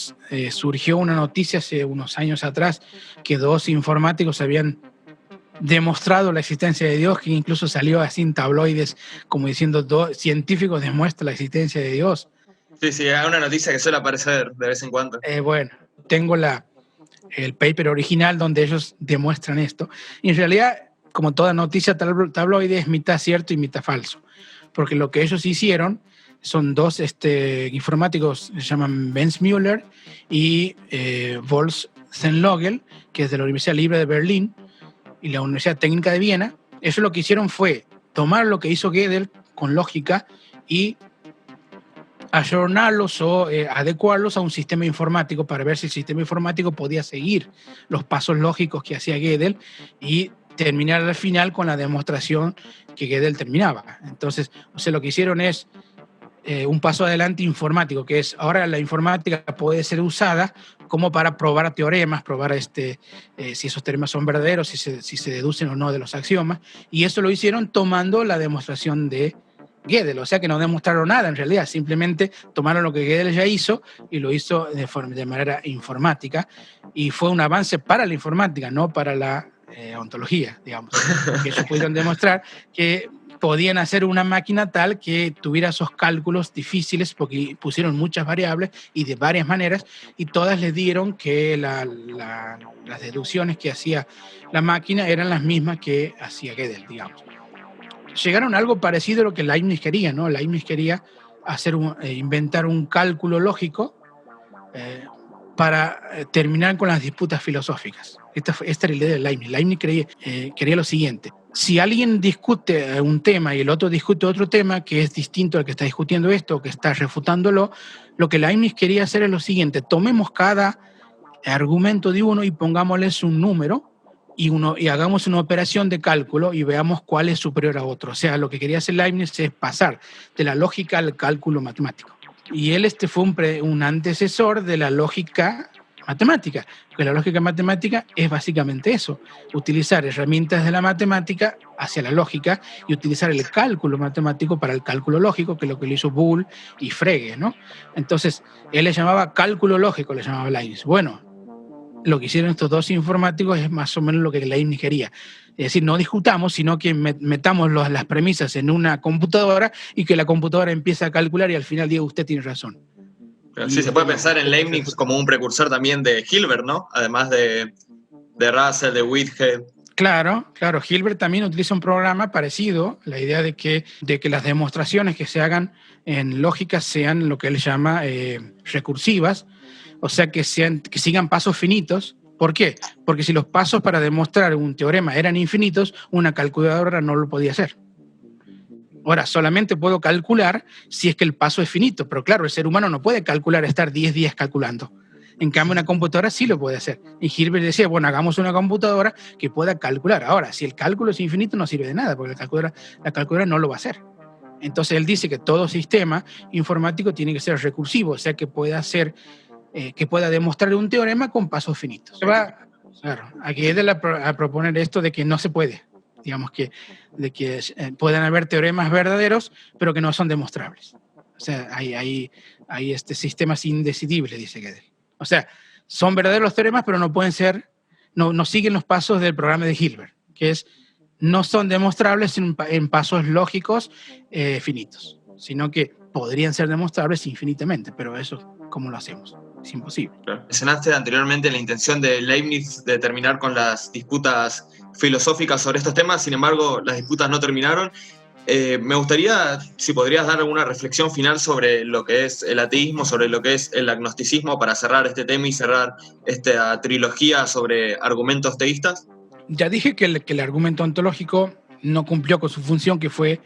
surgió una noticia hace unos años atrás que dos informáticos habían demostrado la existencia de Dios, que incluso salió así en tabloides como diciendo dos científicos demuestran la existencia de Dios.
Sí, es una noticia que suele aparecer de vez en cuando.
Bueno, tengo el paper original donde ellos demuestran esto. Y en realidad, como toda noticia tabloide, es mitad cierto y mitad falso. Porque lo que ellos hicieron son dos informáticos, se llaman Benz Müller y Wolf Zenlogel, que es de la Universidad Libre de Berlín y la Universidad Técnica de Viena. Ellos lo que hicieron fue tomar lo que hizo Gödel con lógica y ayornarlos o adecuarlos a un sistema informático para ver si el sistema informático podía seguir los pasos lógicos que hacía Gödel y terminar al final con la demostración que Gödel terminaba. Entonces, lo que hicieron es un paso adelante informático, que es ahora la informática puede ser usada como para probar teoremas, probar si esos teoremas son verdaderos, si se deducen o no de los axiomas, y eso lo hicieron tomando la demostración de Gödel, o sea que no demostraron nada en realidad, simplemente tomaron lo que Gödel ya hizo y lo hizo de manera informática, y fue un avance para la informática, no para la ontología, digamos, porque ellos pudieron demostrar que podían hacer una máquina tal que tuviera esos cálculos difíciles, porque pusieron muchas variables y de varias maneras, y todas les dieron que las deducciones que hacía la máquina eran las mismas que hacía Gödel, digamos. Llegaron a algo parecido a lo que Leibniz quería, ¿no? Leibniz quería inventar un cálculo lógico para terminar con las disputas filosóficas. Esta era la idea de Leibniz. Leibniz quería lo siguiente: si alguien discute un tema y el otro discute otro tema que es distinto al que está discutiendo esto, o que está refutándolo, lo que Leibniz quería hacer es lo siguiente: tomemos cada argumento de uno y pongámosles un número y hagamos una operación de cálculo y veamos cuál es superior a otro. O sea, lo que quería hacer Leibniz es pasar de la lógica al cálculo matemático. Y él fue un antecesor de la lógica matemática, porque la lógica matemática es básicamente eso: utilizar herramientas de la matemática hacia la lógica y utilizar el cálculo matemático para el cálculo lógico, que es lo que le hizo Boole y Frege, ¿no? Entonces, él le llamaba cálculo lógico, le llamaba Leibniz. Bueno, lo que hicieron estos dos informáticos es más o menos lo que Leibniz quería. Es decir, no discutamos, sino que metamos las premisas en una computadora y que la computadora empiece a calcular y al final diga usted tiene razón.
Pero sí, se puede pensar en Leibniz como un precursor también de Hilbert, ¿no? Además de Russell, de Whitehead.
Claro. Hilbert también utiliza un programa parecido, la idea de que las demostraciones que se hagan en lógica sean lo que él llama recursivas, o sea, que sigan pasos finitos. ¿Por qué? Porque si los pasos para demostrar un teorema eran infinitos, una calculadora no lo podía hacer. Ahora, solamente puedo calcular si es que el paso es finito, pero claro, el ser humano no puede calcular, estar 10 días calculando. En cambio, una computadora sí lo puede hacer. Y Hilbert decía, bueno, hagamos una computadora que pueda calcular. Ahora, si el cálculo es infinito, no sirve de nada, porque la calculadora no lo va a hacer. Entonces, él dice que todo sistema informático tiene que ser recursivo, o sea, que pueda demostrar un teorema con pasos finitos. Claro, aquí es a proponer esto de que no se puede, digamos, de que puedan haber teoremas verdaderos, pero que no son demostrables. O sea, hay sistemas indecidibles, dice Gödel. O sea, son verdaderos los teoremas, pero no pueden ser, no siguen los pasos del programa de Hilbert, que no son demostrables en pasos lógicos finitos, sino que podrían ser demostrables infinitamente, pero eso, ¿cómo lo hacemos? Es imposible.
Claro. Mencionaste anteriormente la intención de Leibniz de terminar con las disputas filosóficas sobre estos temas, sin embargo, las disputas no terminaron. Me gustaría, si podrías dar alguna reflexión final sobre lo que es el ateísmo, sobre lo que es el agnosticismo, para cerrar este tema y cerrar esta trilogía sobre argumentos teístas.
Ya dije que el argumento ontológico no cumplió con su función, que fue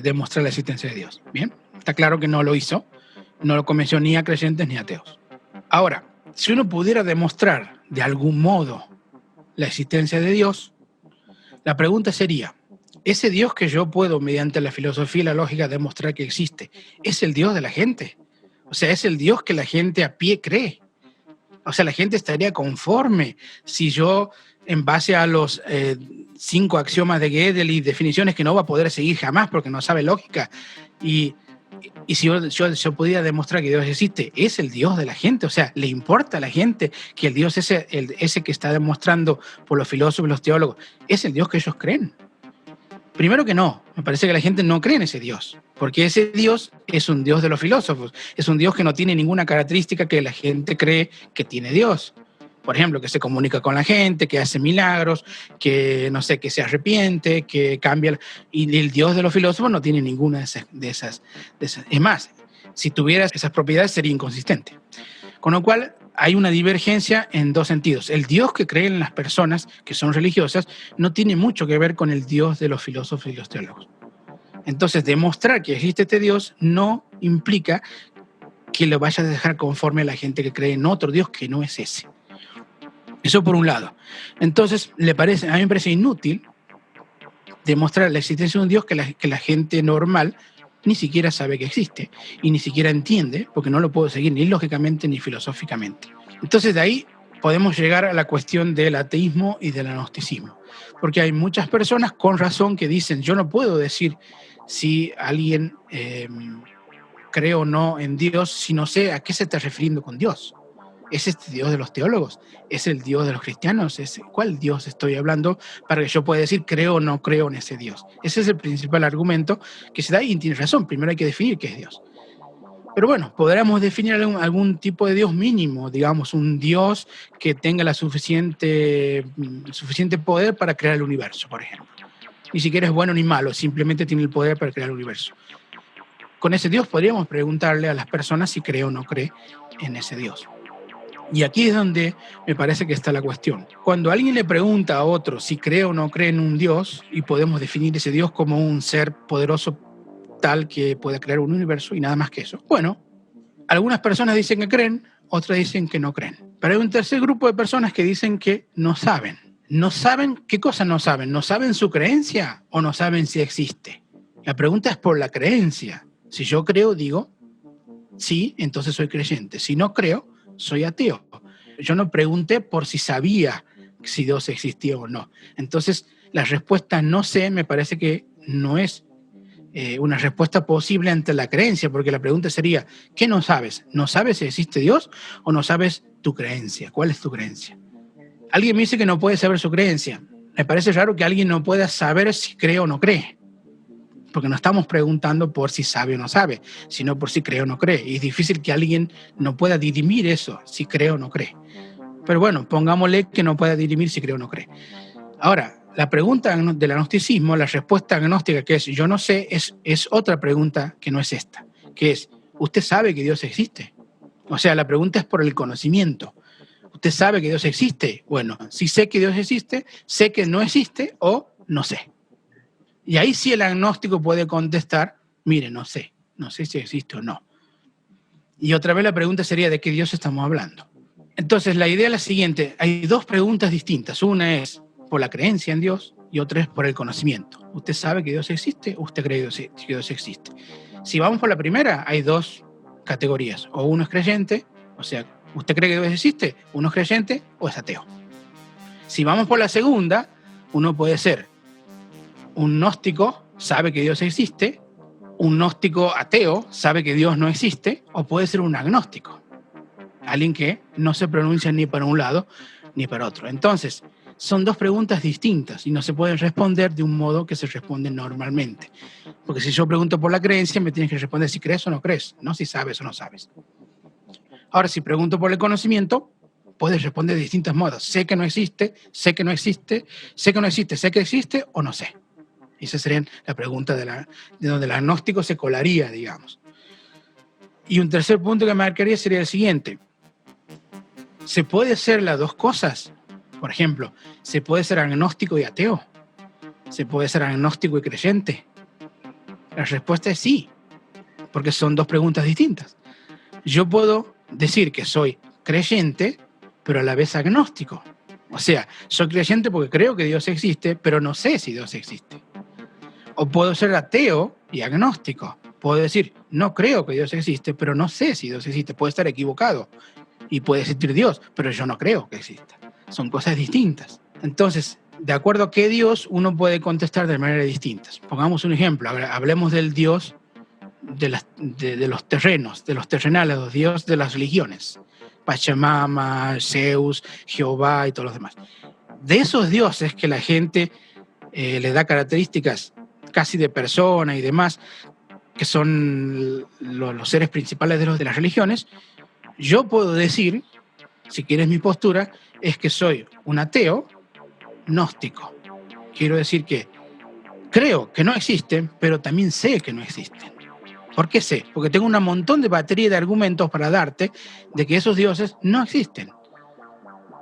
demostrar la existencia de Dios. Bien, está claro que no lo hizo, no lo convenció ni a creyentes ni a ateos. Ahora, si uno pudiera demostrar de algún modo la existencia de Dios, la pregunta sería: ¿ese Dios que yo puedo, mediante la filosofía y la lógica, demostrar que existe, es el Dios de la gente? O sea, ¿es el Dios que la gente a pie cree? O sea, la gente estaría conforme si yo, en base a los 5 axiomas de Gödel y definiciones que no va a poder seguir jamás porque no sabe lógica, y si yo pudiera demostrar que Dios existe, ¿es el Dios de la gente? O sea, ¿le importa a la gente que el Dios ese que está demostrando por los filósofos y los teólogos, es el Dios que ellos creen? Primero que no, me parece que la gente no cree en ese Dios, porque ese Dios es un Dios de los filósofos, es un Dios que no tiene ninguna característica que la gente cree que tiene Dios. Por ejemplo, que se comunica con la gente, que hace milagros, que no sé, que se arrepiente, que cambia. Y el Dios de los filósofos no tiene ninguna de esas. Es más, si tuviera esas propiedades sería inconsistente. Con lo cual, hay una divergencia en dos sentidos. El Dios que creen las personas que son religiosas no tiene mucho que ver con el Dios de los filósofos y los teólogos. Entonces, demostrar que existe este Dios no implica que lo vaya a dejar conforme a la gente que cree en otro Dios que no es ese. Eso por un lado. Entonces, a mí me parece inútil demostrar la existencia de un Dios que la gente normal ni siquiera sabe que existe y ni siquiera entiende, porque no lo puedo seguir ni lógicamente ni filosóficamente. Entonces, de ahí podemos llegar a la cuestión del ateísmo y del agnosticismo, porque hay muchas personas con razón que dicen: yo no puedo decir si alguien cree o no en Dios, si no sé a qué se está refiriendo con Dios. ¿Es este Dios de los teólogos? ¿Es el Dios de los cristianos? ¿Cuál Dios estoy hablando para que yo pueda decir creo o no creo en ese Dios? Ese es el principal argumento que se da y tiene razón. Primero hay que definir qué es Dios. Pero bueno, podríamos definir algún tipo de Dios mínimo, digamos, un Dios que tenga el suficiente poder para crear el universo, por ejemplo. Ni siquiera es bueno ni malo, simplemente tiene el poder para crear el universo. Con ese Dios podríamos preguntarle a las personas si cree o no cree en ese Dios. Y aquí es donde me parece que está la cuestión. Cuando alguien le pregunta a otro si cree o no cree en un Dios, y podemos definir ese Dios como un ser poderoso tal que pueda crear un universo y nada más que eso. Bueno, algunas personas dicen que creen, otras dicen que no creen. Pero hay un tercer grupo de personas que dicen que no saben. ¿No saben? ¿Qué cosa no saben? ¿No saben su creencia o no saben si existe? La pregunta es por la creencia. Si yo creo, digo, sí, entonces soy creyente. Si no creo, soy ateo. Yo no pregunté por si sabía si Dios existía o no. Entonces, la respuesta no sé me parece que no es una respuesta posible ante la creencia, porque la pregunta sería, ¿qué no sabes? ¿No sabes si existe Dios o no sabes tu creencia? ¿Cuál es tu creencia? Alguien me dice que no puede saber su creencia. Me parece raro que alguien no pueda saber si cree o no cree, porque no estamos preguntando por si sabe o no sabe, sino por si cree o no cree. Y es difícil que alguien no pueda dirimir eso, si cree o no cree. Pero bueno, pongámosle que no pueda dirimir si cree o no cree. Ahora, la pregunta del agnosticismo, la respuesta agnóstica que es yo no sé, es otra pregunta que no es esta, que es, ¿usted sabe que Dios existe? O sea, la pregunta es por el conocimiento. ¿Usted sabe que Dios existe? Bueno, si sé que Dios existe, sé que no existe o no sé. Y ahí sí el agnóstico puede contestar, mire, no sé si existe o no. Y otra vez la pregunta sería, ¿de qué Dios estamos hablando? Entonces, la idea es la siguiente, hay dos preguntas distintas. Una es por la creencia en Dios y otra es por el conocimiento. ¿Usted sabe que Dios existe o usted cree que Dios existe? Si vamos por la primera, hay dos categorías. O uno es creyente, o sea, ¿usted cree que Dios existe? Uno es creyente o es ateo. Si vamos por la segunda, uno puede ser un gnóstico, sabe que Dios existe, un gnóstico ateo, sabe que Dios no existe, o puede ser un agnóstico, alguien que no se pronuncia ni para un lado ni para otro. Entonces, son dos preguntas distintas y no se pueden responder de un modo que se responde normalmente. Porque si yo pregunto por la creencia, me tienes que responder si crees o no crees, no si sabes o no sabes. Ahora, si pregunto por el conocimiento, puedes responder de distintos modos. Sé que no existe, sé que no existe, sé que no existe, sé que existe o no sé. Esa sería la pregunta de donde el agnóstico se colaría, digamos. Y un tercer punto que marcaría sería el siguiente. ¿Se puede ser las dos cosas? Por ejemplo, ¿se puede ser agnóstico y ateo? ¿Se puede ser agnóstico y creyente? La respuesta es sí, porque son dos preguntas distintas. Yo puedo decir que soy creyente, pero a la vez agnóstico. O sea, soy creyente porque creo que Dios existe, pero no sé si Dios existe. O puedo ser ateo y agnóstico. Puedo decir, no creo que Dios existe, pero no sé si Dios existe. Puedo estar equivocado y puede existir Dios, pero yo no creo que exista. Son cosas distintas. Entonces, de acuerdo a qué Dios, uno puede contestar de manera distinta. Pongamos un ejemplo. Hablemos del Dios de los terrenos, de los terrenales, los dioses de las religiones. Pachamama, Zeus, Jehová y todos los demás. De esos dioses que la gente les da características casi de persona y demás, que son los seres principales de las religiones, yo puedo decir, si quieres mi postura, es que soy un ateo gnóstico. Quiero decir que creo que no existen, pero también sé que no existen. ¿Por qué sé? Porque tengo un montón de batería de argumentos para darte de que esos dioses no existen.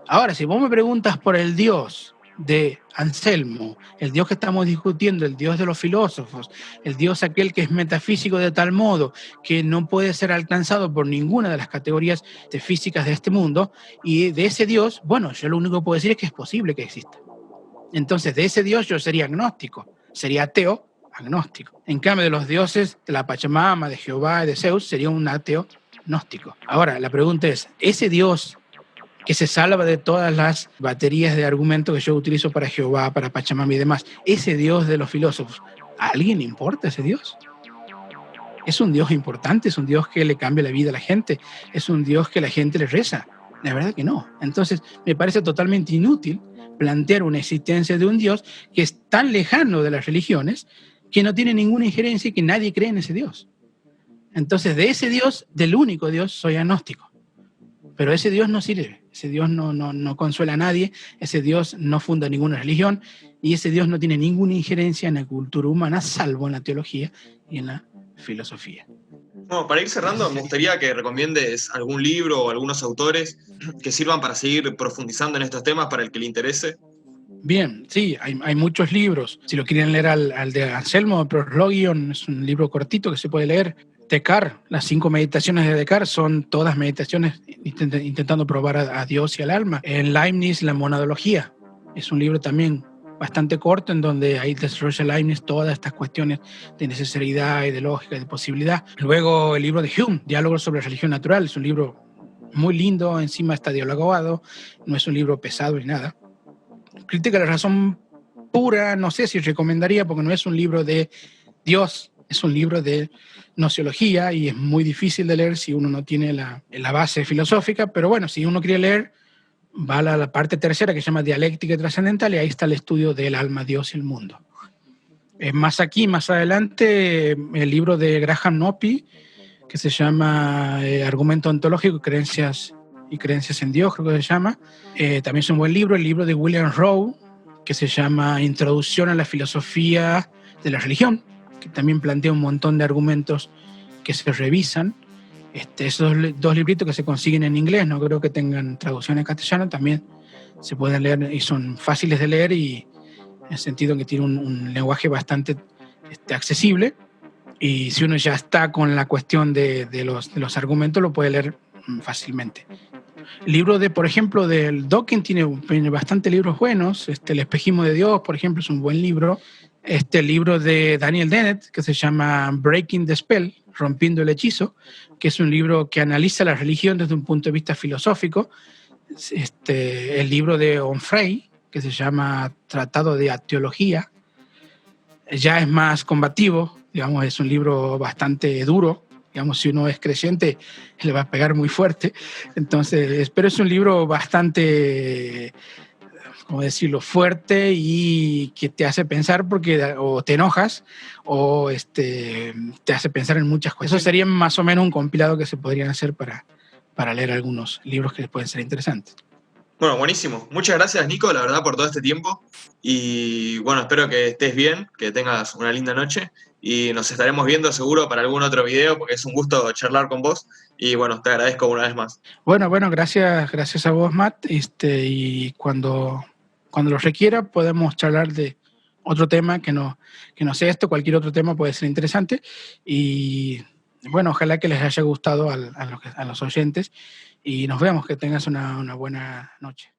Ahora, si vos me preguntas por el Dios de Anselmo, el Dios que estamos discutiendo, el Dios de los filósofos, el Dios aquel que es metafísico de tal modo que no puede ser alcanzado por ninguna de las categorías físicas de este mundo, y de ese Dios, bueno, yo lo único que puedo decir es que es posible que exista. Entonces, de ese Dios yo sería agnóstico, sería ateo, agnóstico. En cambio, de los dioses de la Pachamama, de Jehová y de Zeus, sería un ateo gnóstico. Ahora, la pregunta es, ¿ese Dios que se salva de todas las baterías de argumentos que yo utilizo para Jehová, para Pachamama y demás, ese Dios de los filósofos, ¿A alguien le importa ese Dios? ¿Es un Dios importante? ¿Es un Dios que le cambia la vida a la gente? ¿Es un Dios que la gente le reza? La verdad que no. Entonces, me parece totalmente inútil plantear una existencia de un Dios que es tan lejano de las religiones que no tiene ninguna injerencia y que nadie cree en ese Dios. Entonces, de ese Dios, del único Dios, soy agnóstico. Pero ese Dios no sirve, ese Dios no consuela a nadie, ese Dios no funda ninguna religión y ese Dios no tiene ninguna injerencia en la cultura humana, salvo en la teología y en la filosofía.
Bueno, para ir cerrando, me gustaría que recomiendes algún libro o algunos autores que sirvan para seguir profundizando en estos temas para el que le interese.
Bien, sí, hay muchos libros. Si lo quieren leer al de Anselmo, Proslogion, es un libro cortito que se puede leer. Descartes, las 5 meditaciones de Descartes son todas meditaciones intentando probar a Dios y al alma. En Leibniz, la monadología, es un libro también bastante corto en donde ahí desarrolla Leibniz todas estas cuestiones de necesidad y de lógica y de posibilidad. Luego el libro de Hume, Diálogos sobre religión natural, es un libro muy lindo, encima está dialogado, no es un libro pesado ni nada. Crítica de la razón pura, no sé si recomendaría porque no es un libro de Dios, es un libro de nociología y es muy difícil de leer si uno no tiene la base filosófica, pero bueno, si uno quiere leer, va a la parte tercera que se llama Dialéctica Trascendental y ahí está el estudio del alma, Dios y el mundo. Más adelante, el libro de Graham Nopi, que se llama Argumento Ontológico, Creencias en Dios, creo que se llama. También es un buen libro, el libro de William Rowe, que se llama Introducción a la Filosofía de la Religión, que también plantea un montón de argumentos que se revisan. Esos 2 libritos que se consiguen en inglés, no creo que tengan traducción en castellano, también se pueden leer y son fáciles de leer y en el sentido que tiene un lenguaje bastante accesible. Y si uno ya está con la cuestión de los argumentos, lo puede leer fácilmente. El libro por ejemplo, del Dawkins tiene bastante libros buenos. El espejismo de Dios, por ejemplo, es un buen libro. El libro de Daniel Dennett, que se llama Breaking the Spell, Rompiendo el Hechizo, que es un libro que analiza la religión desde un punto de vista filosófico. El libro de Onfray, que se llama Tratado de Teología, ya es más combativo, digamos, es un libro bastante duro. Digamos, si uno es creyente, le va a pegar muy fuerte. Entonces, pero es un libro bastante, ¿cómo decirlo?, fuerte y que te hace pensar porque o te enojas o te hace pensar en muchas cosas. Eso sería más o menos un compilado que se podrían hacer para leer algunos libros que les pueden ser interesantes.
Bueno, buenísimo. Muchas gracias, Nico, la verdad, por todo este tiempo. Y bueno, espero que estés bien, que tengas una linda noche. Y nos estaremos viendo seguro para algún otro video, porque es un gusto charlar con vos. Y bueno, te agradezco una vez más.
Bueno, gracias a vos, Matt. Y cuando lo requiera, podemos charlar de otro tema que no sea esto, cualquier otro tema puede ser interesante. Y bueno, ojalá que les haya gustado a los oyentes. Y nos vemos, que tengas una buena noche.